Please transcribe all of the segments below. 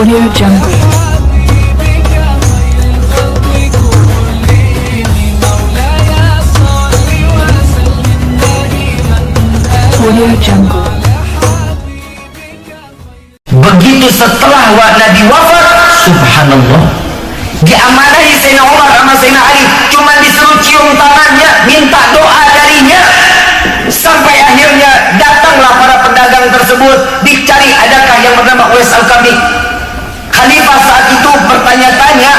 Audio Jungle. Audio Jungle. Begitu setelah Nabi wafat, subhanallah, diamanahi Sayyidina Umar sama Sayyidina Ali, cuma disuruh cium tangannya, minta doa darinya, sampai akhirnya datanglah para pedagang tersebut, dicari adakah yang bernama Uwais Al-Qarni. Khalifah saat itu bertanya-tanya,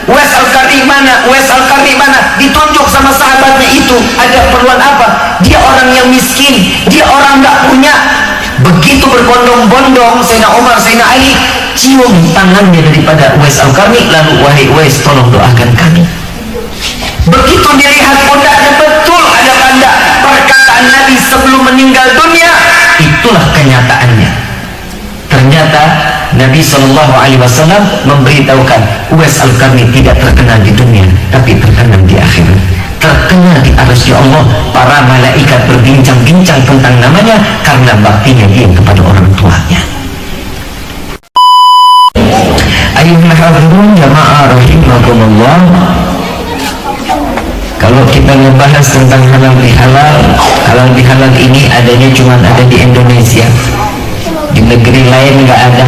Uwais Al-Qarni mana? Uwais Al-Qarni mana? Ditunjuk sama sahabatnya itu, ada keperluan apa? Dia orang yang miskin, dia orang nggak punya. Begitu berbondong-bondong Sayyidina Umar, Sayyidina Ali cium tangannya daripada Uwais Al-Qarni, lalu wahai Uwais, tolong doakan kami. Begitu dilihat pundaknya, betul ada tanda perkataan Nabi sebelum meninggal dunia, itulah kenyataannya. Ternyata Nabi SAW memberitahukan Uwais Al-Qarni tidak terkenal di dunia, tapi terkenal di akhirat, terkenal di arasy Allah. Para malaikat berbincang-bincang tentang namanya karena baktinya dia kepada orang tuanya. Ayuhal hadirin jamaah rahimakumullah, kalau kita membahas tentang halal bihalal ini adanya cuma ada di Indonesia, di negeri lain nggak ada.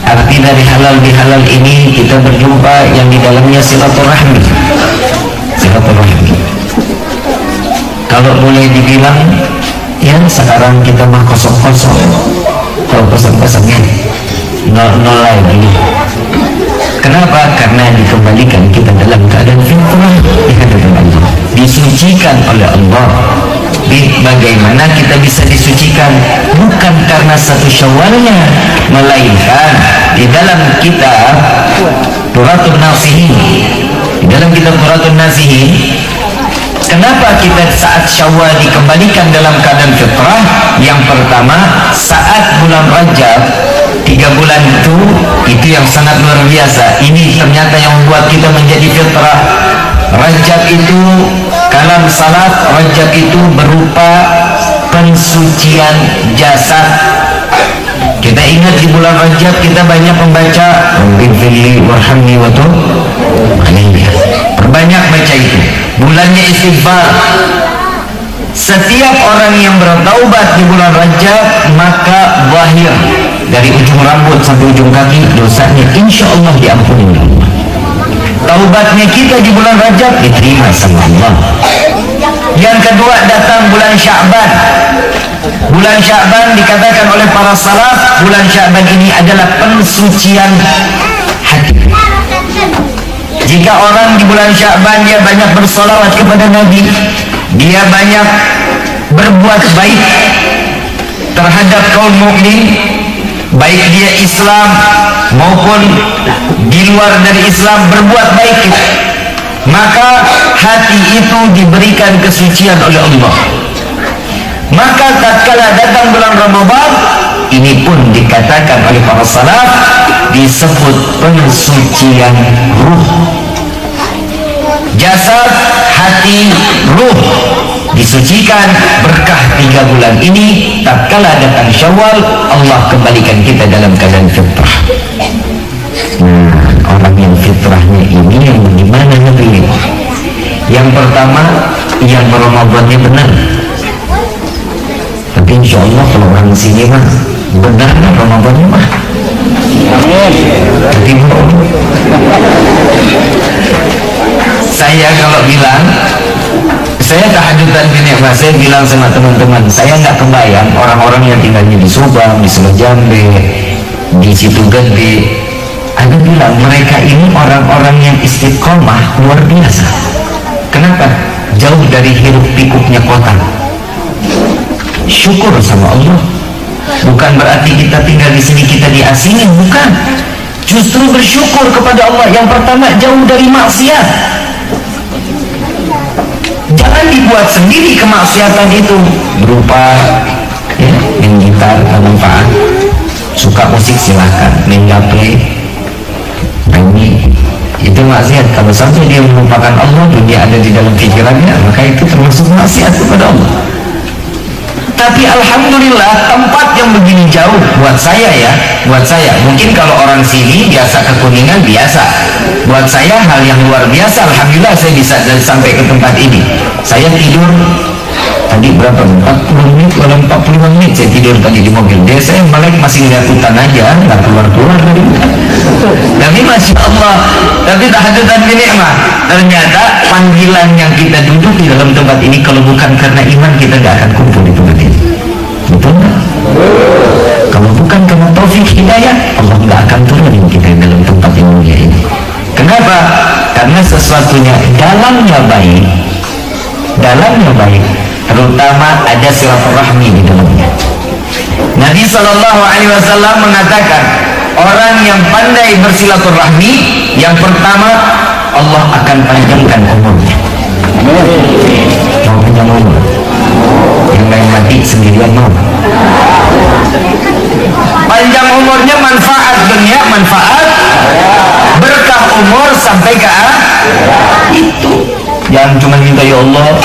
Arti dari halal bihalal ini kita berjumpa yang di dalamnya silaturahmi. Kalau boleh dibilang, ya sekarang kita mah kosong-kosong, kalau kosong-kosongnya nol lagi. Kenapa? Karena dikembalikan kita dalam keadaan fitrah di hadapan Allah, disucikan oleh Allah. Bagaimana kita bisa disucikan? Bukan karena satu syawalnya, melainkan di dalam kitab Turatun Nasihin, di dalam kitab Turatun Nasihin, kenapa kita saat Syawal dikembalikan dalam keadaan fitrah? Yang pertama, saat bulan Rajab, 3 bulan itu yang sangat luar biasa. Ini ternyata yang membuat kita menjadi fitrah. Rajab itu kalam salat, Rajab itu berupa pensucian jasad. Kita ingat di bulan Rajab kita banyak membaca Rabbighfirli warhamni wa tub alayya. Perbanyak baca itu. Bulannya istighfar. Setiap orang yang bertaubat di bulan Rajab, maka zahir dari ujung rambut sampai ujung kaki dosanya insya Allah diampuni oleh Allah. Taubatnya kita di bulan Rajab diterima sama Allah. Yang kedua, datang bulan Sya'ban. Bulan Sya'ban dikatakan oleh para salaf, bulan Sya'ban ini adalah pensucian hati. Jika orang di bulan Sya'ban dia banyak bersolawat kepada Nabi, dia banyak berbuat baik terhadap kaum mukmin, baik dia Islam maupun di luar dari Islam, berbuat baik, maka hati itu diberikan kesucian oleh Allah. Maka tatkala datang bulan Ramadan, ini pun dikatakan oleh para salaf disebut pensucian ruh. Jasad, hati, ruh disucikan berkah 3 bulan ini. Tatkala datang Syawal, Allah kembalikan kita dalam keadaan fitrah. Orang yang fitrahnya ini yang bagaimana Nabi? Yang pertama, yang Ramadannya benar. Tapi insya Allah kalau orang sini mah benar Ramadannya mah. Jadi saya kalau bilang, saya kehajutan gini Mas, saya bilang sama teman-teman, saya nggak kebayang orang-orang yang tinggalnya di Subang, di Selejambe, di Situ Gede, ada bilang mereka ini orang-orang yang istiqomah luar biasa. Kenapa? Jauh dari hiruk pikuknya kota. Syukur sama Allah. Bukan berarti kita tinggal di sini kita diasingin, bukan. Justru bersyukur kepada Allah. Yang pertama, jauh dari maksiat. Jangan dibuat sendiri kemaksiatan itu berupa main gitar manfaat, suka musik silahkan, main gaple, ini itu maksiat. Kalau sampai dia melupakan Allah, dunia ada di dalam pikirannya, maka itu termasuk maksiat kepada Allah. Tapi alhamdulillah tempat yang begini jauh buat saya ya, buat saya. Mungkin kalau orang sini biasa ke Kuningan biasa. Buat saya hal yang luar biasa. Alhamdulillah saya bisa sampai ke tempat ini. Saya tidur tadi berapa? 40 menit atau 45 menit saya tidur tadi di mobil. Dia saya melek masih lihat hutan aja, nggak keluar-keluar tadi. Tapi Masya Allah, tapi tahajudkan binikmah. Ternyata panggilan yang kita duduk di dalam tempat ini, kalau bukan karena iman kita nggak akan kumpul di tempat ini. Betul nggak? Kalau bukan karena taufik hidayah, Allah nggak akan turunin kita dalam tempat yang mulia ini. Kenapa? Karena sesuatunya dalamnya baik, terutama ada silaturahmi di dalamnya. Nabi Shallallahu Alaihi Wasallam mengatakan, orang yang pandai bersilaturahmi, yang pertama Allah akan panjangkan umurnya. Mau panjang umur? Yang lain mati sendirian mau? Panjang umurnya manfaat dunia, manfaat berkah umur sampai ke itu. Jangan cuma minta ya Allah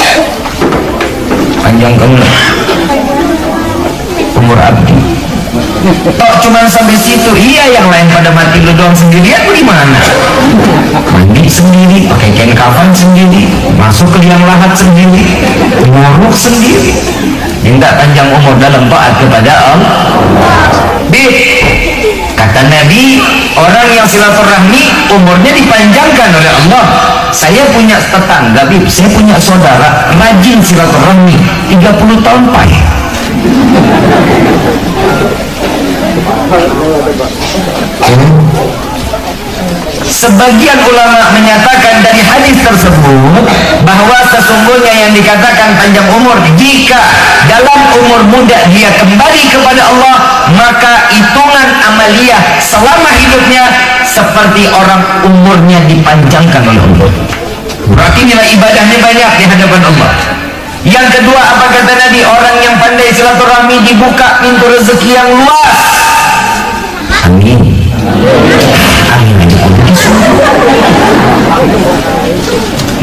panjangkan umur abdi. Tok cuma sampai situ. Iya, yang lain pada mati lu doang sendirian gimana? Mandi sendiri, pakai kain kafan sendiri, masuk ke liang lahat sendiri, nguruk sendiri. Minta panjang umur dalam taat kepada Allah. Kata Nabi, orang yang silaturahmi umurnya dipanjangkan oleh Allah. Saya punya tetangga, saya punya saudara rajin silaturahmi, 30 tahun payah. Sebagian ulama menyatakan dari hadis tersebut bahwa sesungguhnya yang dikatakan panjang umur, jika dalam umur muda dia kembali kepada Allah, maka hitungan amaliyah selama hidupnya seperti orang umurnya dipanjangkan oleh Allah. Berarti nilai ibadahnya banyak di hadapan Allah. Yang kedua, apa kata Nabi? Orang yang pandai silaturahmi dibuka pintu rezeki yang luas. Amin. Amin.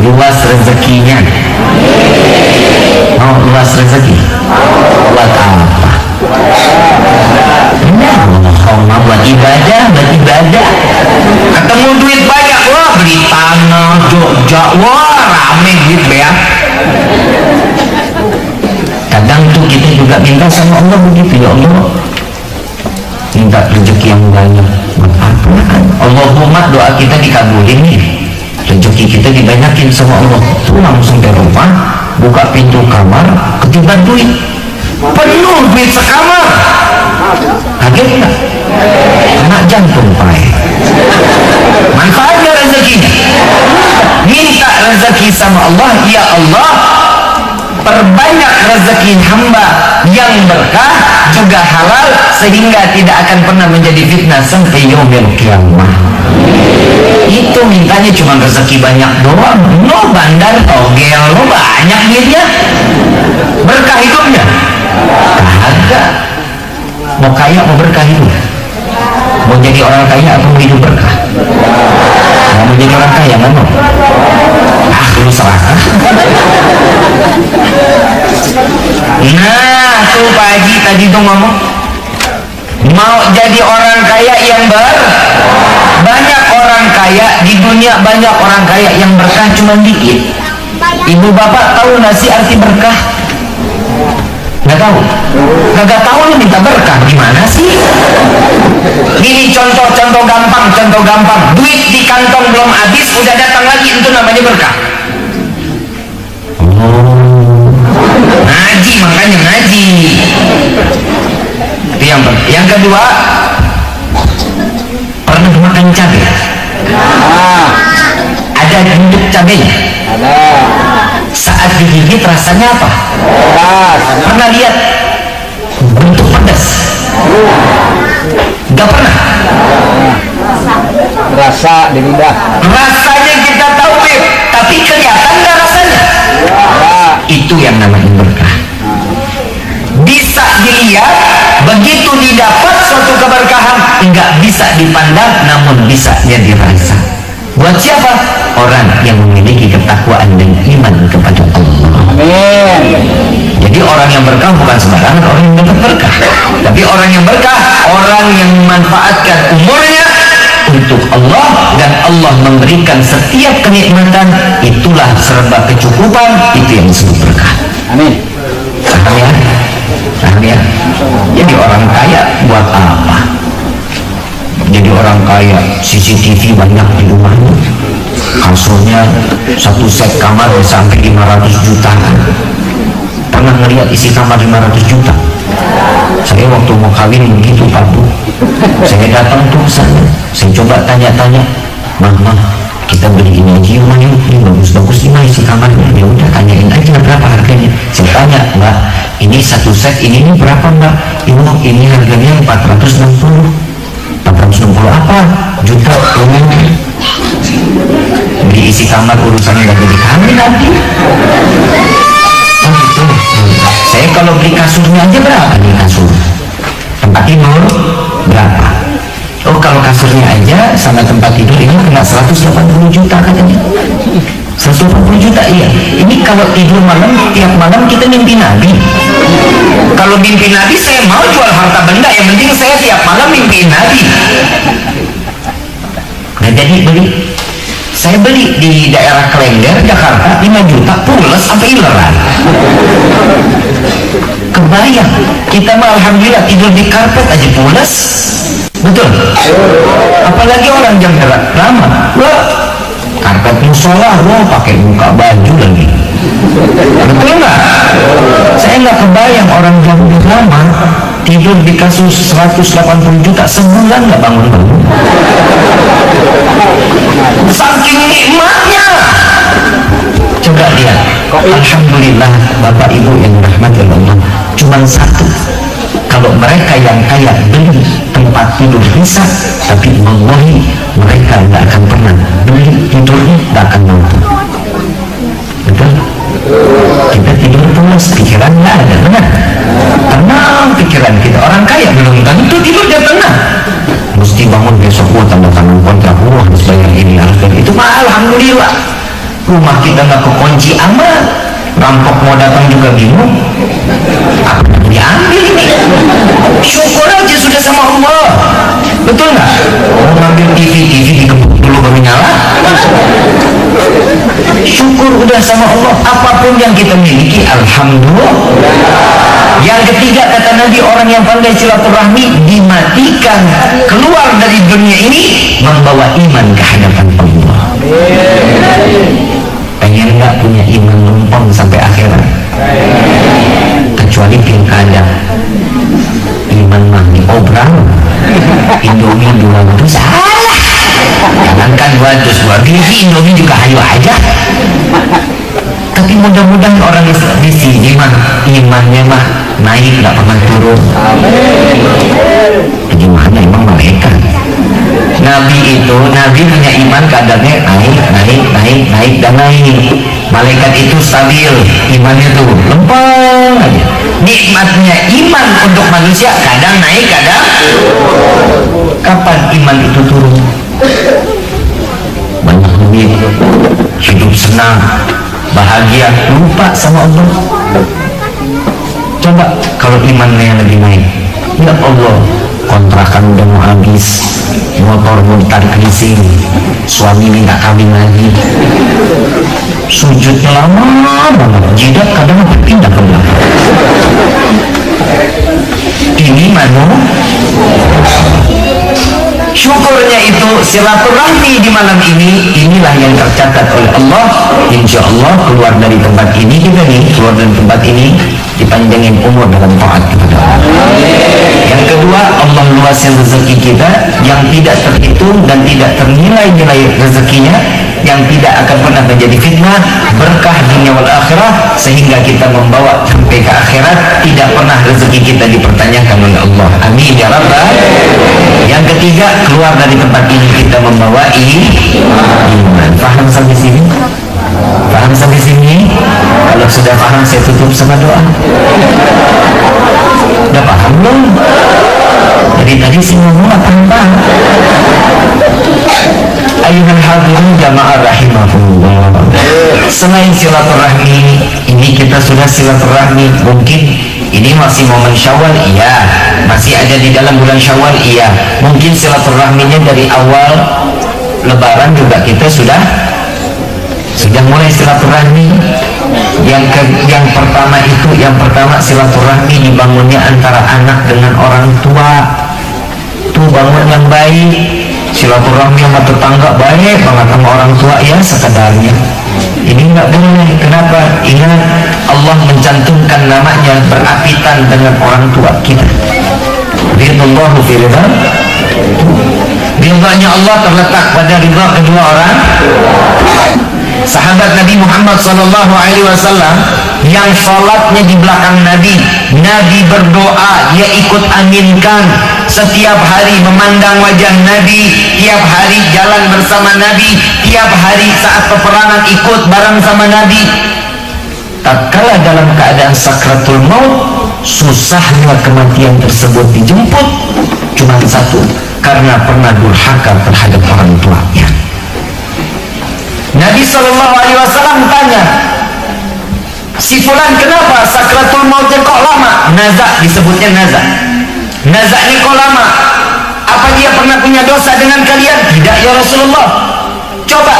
Luas rezekinya. Mau luas rezeki? Buat apa? Nah, buat ibadah, ketemu duit banyak, wah beli tanah Jogja, wah rame duit ya. Kadang tuh kita juga minta sama Allah begitu, ya Allah minta rezeki yang banyak. Allahumma, doa kita dikabulin nih, rezeki kita dibanyakin sama Allah. Pulang sampai rumah, buka pintu kamar, ketiban duit penuh, duit sekamar. Kaget nggak? Kena jantung pai. Manfaatnya rezekinya. Minta rezeki sama Allah, ya Allah perbanyak rezeki hamba yang berkah juga halal, sehingga tidak akan pernah menjadi fitnah sampai yaumil qiyamah. Itu mintanya cuma rezeki banyak doang. No bandar togel, no banyak duitnya, berkah hidupnya kagak. Mau kaya, mau berkah hidup? Mau jadi orang kaya atau mau hidup berkah? Mau jadi orang kaya nggak mau? Lu serahkan. Nah tuh Pak Haji tadi tuh ngomong mau jadi orang kaya yang banyak orang kaya di dunia, banyak orang kaya yang berkah cuma dikit. Ibu bapak tahu nggak sih arti berkah? Nggak tahu? Nggak tahu lu minta berkah gimana sih? Ini contoh gampang. Duit di kantong belum habis udah datang lagi, itu namanya berkah. Ngaji, makanya ngaji. Itu yang kedua, pernah makan cabai? Ada bentuk cabainya? Saat digigit rasanya apa? Pernah lihat bentuk pedas? Gak pernah. Rasa di lidah. Rasanya kita tahu, tapi kelihatan gak rasanya? Itu yang namanya berkah. Bisa dilihat, begitu didapat suatu keberkahan, nggak bisa dipandang, namun bisa jadi rasa. Buat siapa? Orang yang memiliki ketakwaan dan iman kepada Allah. Jadi orang yang berkah bukan sembarangan orang yang dapat berkah, tapi orang yang berkah orang yang memanfaatkan umurnya untuk Allah, dan Allah memberikan setiap kenikmatan, itulah serba kecukupan, itu yang disebut berkah. Amin. Paham ya? Paham ya? Jadi orang kaya buat apa? Jadi orang kaya CCTV banyak di rumahnya, kasurnya satu set kamar sampai 500 jutaan. Pernah ngeliat isi kamar 500 juta? Saya waktu mau kawin begitu Pak Bu, saya datang tuh ke sana, saya coba tanya-tanya, Mama kita beli ini aja rumah ini bagus-bagus ini isi kamarnya, ya udah tanyain aja berapa harganya. Saya tanya, Mbak ini satu set ini berapa Mbak? Ini harganya 460 apa? Juta. Beli isi kamar urusannya gak jadi kami nanti. Saya kalau beli kasurnya aja berapa nih kasur? Tempat tidur berapa? Oh kalau kasurnya aja sama tempat tidur ini kena 180 juta katanya. 180 juta iya. Ini kalau tidur malam, tiap malam kita mimpi Nabi. Kalau mimpi Nabi saya mau jual harta benda, yang penting saya tiap malam mimpi Nabi. Nah jadi saya beli di daerah Klender, Jakarta 5 juta pulas sampai ileran. Kebayang kita mah alhamdulillah tidur di karpet aja pulas. Betul? Apalagi orang jam gerak lama, wah karpet musola, wah pakai buka baju lagi. Betul nggak? Saya nggak kebayang orang jam lama tidur di kasus 180 juta sebulan nggak bangun-bangun. Saking nikmatnya. Coba lihat, alhamdulillah Bapak Ibu yang dirahmati Allah, cuma satu. Kalau mereka yang kaya beli tempat tidur bisa, tapi wallahi mereka nggak akan pernah beli tidurnya, nggak akan mampu. Betul? Kita tidur pulas, pikiran nggak ada, benar? Tenang pikiran kita. Orang kaya belum tentu tidur dia tenang. Mesti bangun besok, tanda tangan kontrak, harus bayar ini, harus bayar itu. Mah alhamdulillah rumah kita nggak kekunci aman, rampok mau datang juga bingung apa yang diambil ini. Syukur aja sudah sama Allah. Betul nggak? Oh ngambil TV dikebuk dulu baru nyala. Syukur udah sama Allah. Apapun yang kita miliki alhamdulillah. Yang ketiga kata Nabi, orang yang pandai silaturahmi dimatikan keluar dari dunia ini membawa iman ke hadapan Allah. Pengen nggak punya iman numpang sampai akhirat? Kecuali pilkada, iman mah diobral, Indomie 200 salah. Jangankan 200 Indomie juga ayo aja. Tapi mudah-mudahan orang di sini mah imannya mah naik, nggak pernah turun. Gimana emang malaikat? Nabi punya iman kadarnya naik dan naik. Malaikat itu stabil, imannya tuh lempeng aja. Nikmatnya iman untuk manusia kadang naik, kadang kapan iman itu turun? Banyak duit, hidup senang, bahagia, lupa sama Allah. Coba kalau imannya lagi naik, ya Allah, kontrakan udah mau habis, motor mau ditarik leasing, suami minta kawin lagi, sujudnya lama banget, jidat kadang berpindah ke belakang. Ini mana? Syukurnya itu silaturahmi di malam ini, inilah yang tercatat oleh Allah. Insya Allah keluar dari tempat ini kita nih, keluar dari tempat ini dipanjangin umur dalam taat kepada Allah. Yang kedua, Allah luaskan rezeki kita yang tidak terhitung dan tidak ternilai-nilai rezekinya, yang tidak akan pernah menjadi fitnah, berkah dunia wal akhirah, sehingga kita membawa sampai ke akhirat tidak pernah rezeki kita dipertanyakan oleh Allah. Amin ya rabbal. Yang ketiga, keluar dari tempat ini kita membawa iman. Paham sampai sini? Paham sampai sini? Kalau sudah paham saya tutup sama doa. Udah paham belum? Jadi tadi sih ngomong apa? Ayuhal hadirin selain silaturahmi ini kita sudah silaturahmi, mungkin ini masih momen Syawal, iya, masih ada di dalam bulan Syawal, iya, mungkin silaturahminya dari awal Lebaran juga kita sudah mulai silaturahmi. Yang pertama silaturahmi dibangunnya antara anak dengan orang tua, tuh bangun yang baik. Silaturahmi sama tetangga baik banget, sama orang tua ya sekadarnya. Ini nggak boleh. Kenapa? Ingat Allah mencantumkan namanya berapitan dengan orang tua kita. Ridallahu fi ridha. Ridhanya Allah terletak pada ridha kedua orang. Sahabat Nabi Muhammad sallallahu alaihi wasallam yang sholatnya di belakang Nabi, Nabi berdoa, dia ikut aminkan. Setiap hari memandang wajah Nabi, tiap hari jalan bersama Nabi, tiap hari saat peperangan ikut bareng sama Nabi. Tatkala dalam keadaan sakratul maut, susahnya kematian tersebut dijemput cuma satu, karena pernah durhaka terhadap orang tuanya. Nabi SAW tanya, si fulan kenapa sakratul mautnya kok lama? Nazak, disebutnya nazak. Nazak ini kok lama? Apa dia pernah punya dosa dengan kalian? Tidak ya Rasulullah. Coba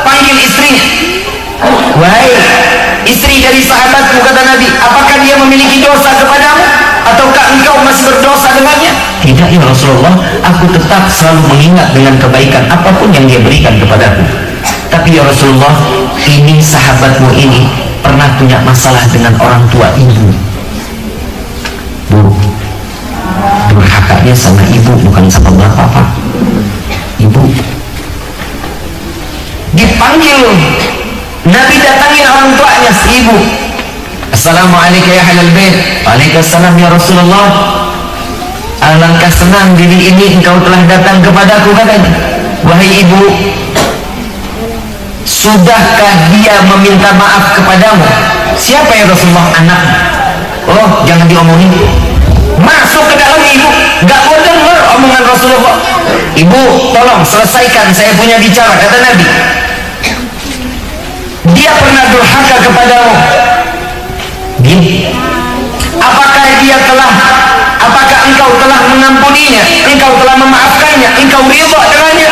panggil istrinya. Wahai istri dari sahabatku, kata Nabi, apakah dia memiliki dosa kepadamu? Ataukah engkau masih berdosa dengannya? Tidak ya Rasulullah, aku tetap selalu mengingat dengan kebaikan apapun yang dia berikan kepadaku. Tapi ya Rasulullah, ini sahabatmu ini pernah punya masalah dengan orang tua ibu. Bu, durhakanya sama ibu, bukan sama bapak, Pak. Ibu dipanggil, Nabi datangin orang tuanya si ibu. Assalamualaikum ya ahlal bait. Waalaikumsalam ya Rasulullah. Alangkah senang diri ini engkau telah datang kepadaku, katanya. Wahai ibu, sudahkah dia meminta maaf kepadamu? Siapa ya Rasulullah? Anak. Oh, jangan diomongin. Masuk ke dalam ibu, gak mau dengar omongan Rasulullah. Ibu, tolong selesaikan, saya punya bicara, kata Nabi. Dia pernah durhaka kepadamu. Apakah engkau telah mengampuninya, engkau telah memaafkannya, engkau ridha dengannya?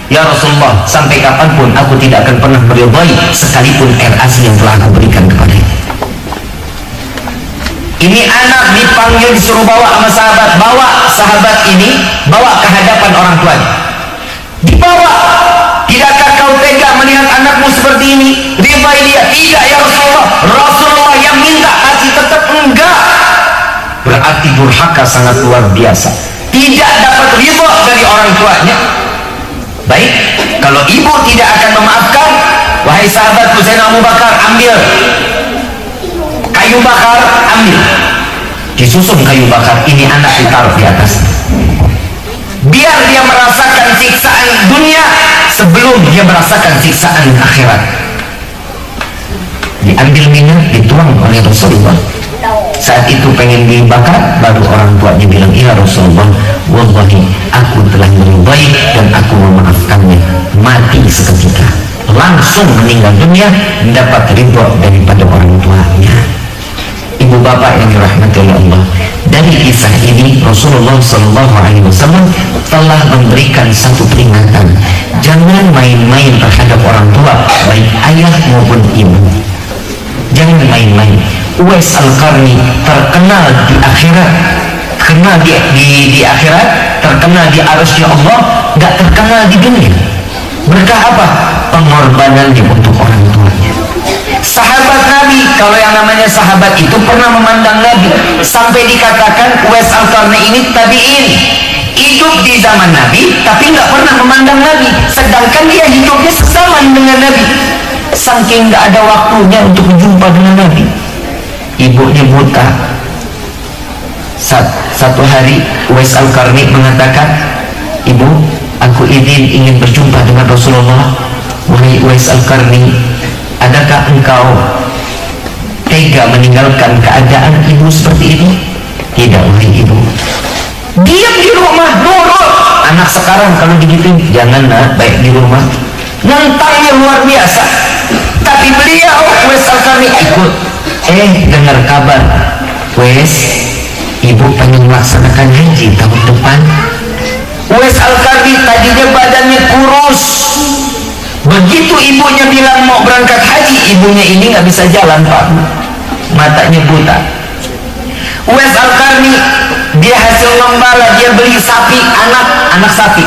Ya Rasulullah, sampai kapanpun aku tidak akan pernah meridhai sekalipun air asi yang telah aku berikan kepadanya. Ini anak dipanggil, disuruh bawa sama sahabat, bawa sahabat ini, bawa ke hadapan orang tuanya. Dibawa. Tidakkah kau tega melihat anakmu seperti ini? Ridhai dia. Tidak ya Rasulullah. Rasulullah yang minta, hati tetap enggak. Berarti durhaka sangat luar biasa. Tidak dapat ridha dari orang tuanya. Baik, kalau ibu tidak akan memaafkan, wahai sahabatku Zainal Abu Bakar, ambil kayu bakar, ambil. Disusun kayu bakar, ini anak ditaruh di atas. Biar dia merasakan siksaan dunia sebelum dia merasakan siksaan akhirat. Diambil minyak, dituang oleh Rasulullah. Saat itu pengen dibakar, baru orang tuanya bilang, ya Rasulullah, wallahi aku telah meridhai dan aku memaafkannya. Mati seketika, langsung meninggal dunia, mendapat ridho daripada orang tuanya. Ibu bapak yang dirahmati oleh Allah, dari kisah ini Rasulullah SAW telah memberikan satu peringatan, jangan main-main terhadap orang tua, baik ayah maupun ibu. Jangan main-main. Uwais Al-Qarni terkenal di akhirat, kenal di akhirat, terkenal di arusnya Allah, gak terkenal di dunia. Berkah apa? Pengorbanannya untuk orang tuanya. Sahabat Nabi, kalau yang namanya sahabat itu pernah memandang Nabi, sampai dikatakan Uwais Al-Qarni ini tabi'in, hidup di zaman Nabi tapi nggak pernah memandang Nabi, sedangkan dia hidupnya sesaman dengan Nabi, saking nggak ada waktunya untuk berjumpa dengan Nabi. Ibunya buta. Satu hari Uwais Al-Qarni mengatakan, ibu, aku ingin berjumpa dengan Rasulullah. Wahai Uwais Al-Qarni, adakah engkau tega meninggalkan keadaan ibu seperti ini? Tidak wahai ibu. Diam di rumah, nurut. Anak sekarang kalau digituin, jangan nak, baik di rumah. Nantangnya luar biasa. Tapi beliau Uwais Al-Qarni ikut. Dengar kabar, Uwais, ibu pengen melaksanakan haji tahun depan. Uwais Al-Qarni tadinya badannya kurus. Begitu ibunya bilang mau berangkat haji, ibunya ini nggak bisa jalan, Pak, matanya buta. Uwais Al-Qarni dia hasil ngembala, dia beli sapi, anak sapi.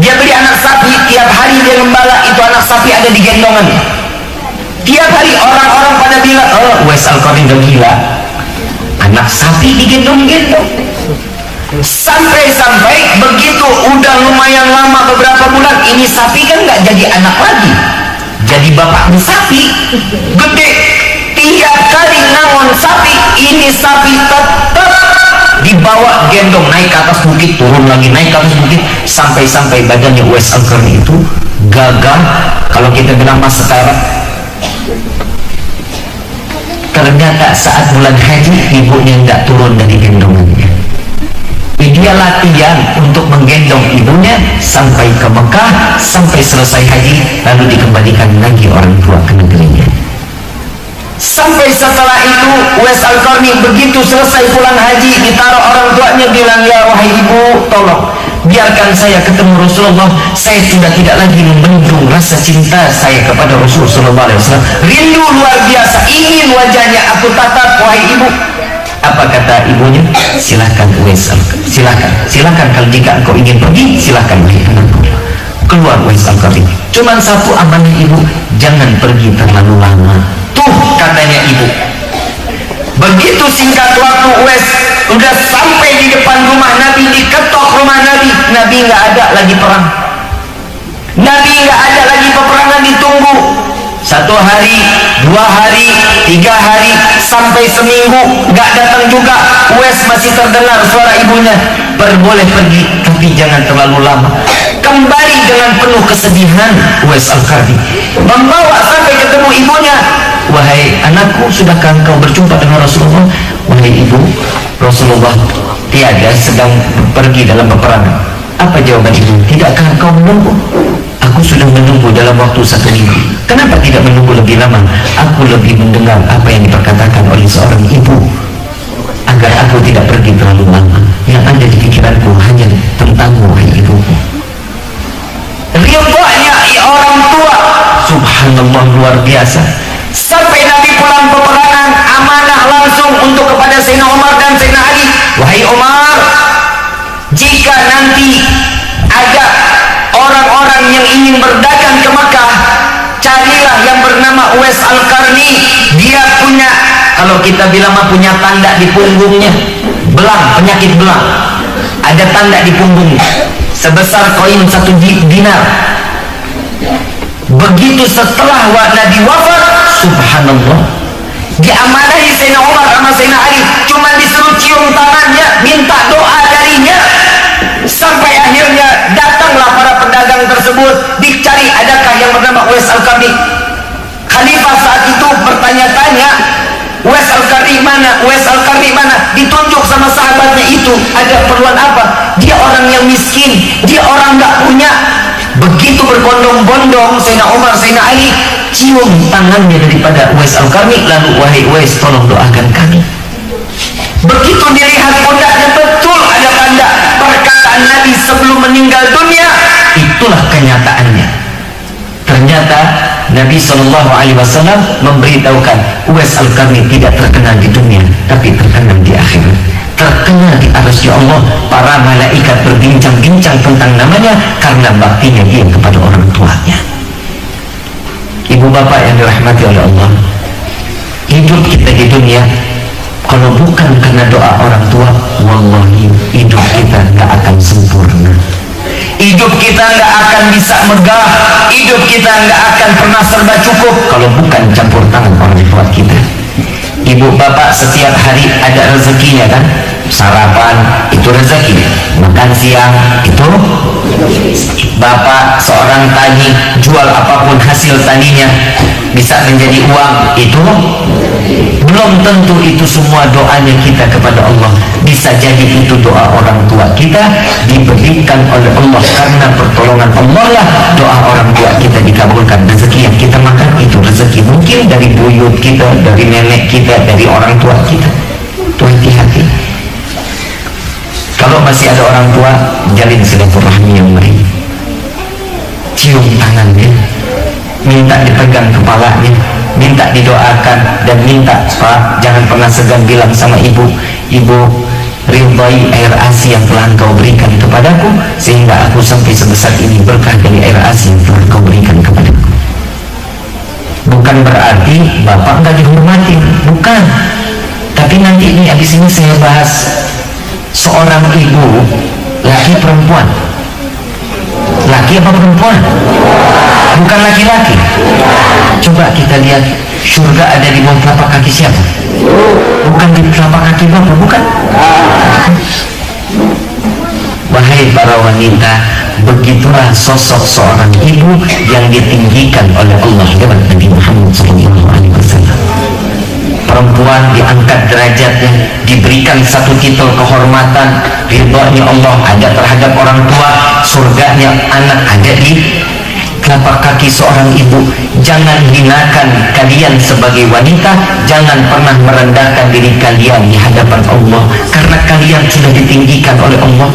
Dia beli anak sapi, tiap hari dia ngembala, itu anak sapi ada di gendongannya. Tiap hari orang-orang pada bilang, oh Uwais Al-Qarni udah gila, anak sapi digendong-gendong. Sampai-sampai begitu udah lumayan lama, beberapa bulan, ini sapi kan nggak jadi anak lagi, jadi bapaknya sapi gede. Tiap kali ngangon sapi, ini sapi tetap dibawa gendong naik ke atas bukit, turun lagi, naik ke atas bukit, sampai-sampai badannya Uwais Al-Qarni itu gagal. Kalau kita bilang mas setara. Ternyata saat bulan haji ibunya nggak turun dari gendongannya. Dia latihan untuk menggendong ibunya sampai ke Mekah, sampai selesai haji, lalu dikembalikan lagi orang tua ke negerinya. Sampai setelah itu Uwais Al-Qarni begitu selesai pulang haji, ditaruh orang tuanya, bilang, ya wahai ibu, tolong biarkan saya ketemu Rasulullah. Saya sudah tidak lagi membendung rasa cinta saya kepada Rasulullah SAW. Rindu luar biasa, ingin wajahnya aku tatap, wahai ibu. Apa kata ibunya? Silakan Uwais Al-Qarni, silakan kalau jika engkau ingin pergi, silakan wahai anakku. Keluar Uwais Al-Qarni. Cuman satu amanah ibu, jangan pergi terlalu lama. Tuh katanya ibu. Begitu singkat waktu Uwais udah sampai di depan rumah Nabi, diketok rumah Nabi. Nabi nggak ada lagi perang, Nabi nggak ada lagi peperangan, ditunggu 1 hari, 2 hari, 3 hari, sampai seminggu nggak datang juga. Uwais masih terdengar suara ibunya, boleh pergi tapi jangan terlalu lama. Kembali dengan penuh kesedihan Uwais Al-Qarni membawa sampai ketemu ibunya. Wahai anakku, sudahkah engkau berjumpa dengan Rasulullah? Wahai ibu, Rasulullah tiada, sedang pergi dalam peperangan. Apa jawaban ibu? Tidakkah engkau menunggu? Aku sudah menunggu dalam waktu 1 minggu. Kenapa tidak menunggu lebih lama? Aku lebih mendengar apa yang diperkatakan oleh seorang ibu, agar aku tidak pergi terlalu lama. Yang ada di pikiranku hanya tentangmu, wahai ibuku. Ridhonya orang tua, subhanallah, luar biasa. Sampai Nabi pulang peperangan, amanah langsung untuk kepada Sayyidina Umar dan Sayyidina Ali. Wahai Umar, jika nanti ada orang-orang yang ingin berdagang ke Makkah, carilah yang bernama Uwais Al-Qarni. Dia punya, kalau kita bilang punya tanda di punggungnya, belang, penyakit belang. Ada tanda di punggungnya sebesar koin 1 dinar. Begitu setelah Nabi wafat, subhanallah, diamanahi Sayyidina Umar sama Sayyidina Ali, cuma disuruh cium tangannya, minta doa darinya. Sampai akhirnya datanglah para pedagang tersebut, dicari adakah yang bernama Uwais Al-Qarni. Khalifah saat itu bertanya-tanya, Uwais Al-Qarni mana? Uwais Al-Qarni mana? Ditunjuk sama sahabatnya itu. Ada perluan apa? Dia orang yang miskin, dia orang nggak punya. Begitu berbondong-bondong Sayyidina Umar, Sayyidina Ali cium tangannya daripada Uwais Al-Qarni, lalu wahai Uwais, tolong doakan kami. Begitu dilihat pundaknya, betul ada tanda perkataan Nabi sebelum meninggal dunia. Itulah kenyataannya. Ternyata Nabi SAW memberitahukan Uwais Al-Qarni tidak terkenal di dunia, tapi terkenal di akhirat, terkenal di arsy Allah. Para malaikat berbincang-bincang tentang namanya karena baktinya dia kepada orang tuanya. Ibu bapak yang dirahmati oleh Allah, hidup kita di dunia kalau bukan karena doa orang tua, wallahi hidup kita gak akan sempurna. Hidup kita nggak akan bisa megah, hidup kita nggak akan pernah serba cukup kalau bukan campur tangan orang tua kita. Ibu bapak setiap hari ada rezekinya kan? Sarapan itu rezeki, makan siang itu. Bapak seorang tani, jual apapun hasil taninya bisa menjadi uang, itu belum tentu itu semua doanya kita kepada Allah. Bisa jadi itu doa orang tua kita diberikan oleh Allah, karena pertolongan Allah lah doa orang tua kita dikabulkan. Rezeki yang kita makan itu rezeki mungkin dari buyut kita, dari nenek kita, dari orang tua kita. Itu hati-hati. Kalau masih ada orang tua, jalin silaturahmi yang baik, cium tangannya, minta dipegang kepalanya, minta didoakan, dan minta, Pak, jangan pernah segan bilang sama ibu, ibu, ridhai air ASI yang telah engkau berikan kepadaku, sehingga aku sampai sebesar ini, berkah dari air ASI yang telah engkau berikan kepadaku. Bukan berarti bapak enggak dihormati, bukan. Tapi nanti ini, habis ini saya bahas seorang ibu, laki perempuan. Laki apa perempuan? Bukan laki-laki. Coba kita lihat, surga ada di bawah telapak kaki siapa? Bukan di telapak kaki bapak, bukan. Wahai para wanita, begitulah sosok seorang ibu yang ditinggikan oleh Allah lewat Nabi Muhammad SAW. Perempuan diangkat derajatnya, diberikan satu titel kehormatan, ridhonya Allah ada terhadap orang tua, surganya anak ada di telapak kaki seorang ibu. Jangan hinakan kalian sebagai wanita, jangan pernah merendahkan diri kalian di hadapan Allah, karena kalian sudah ditinggikan oleh Allah.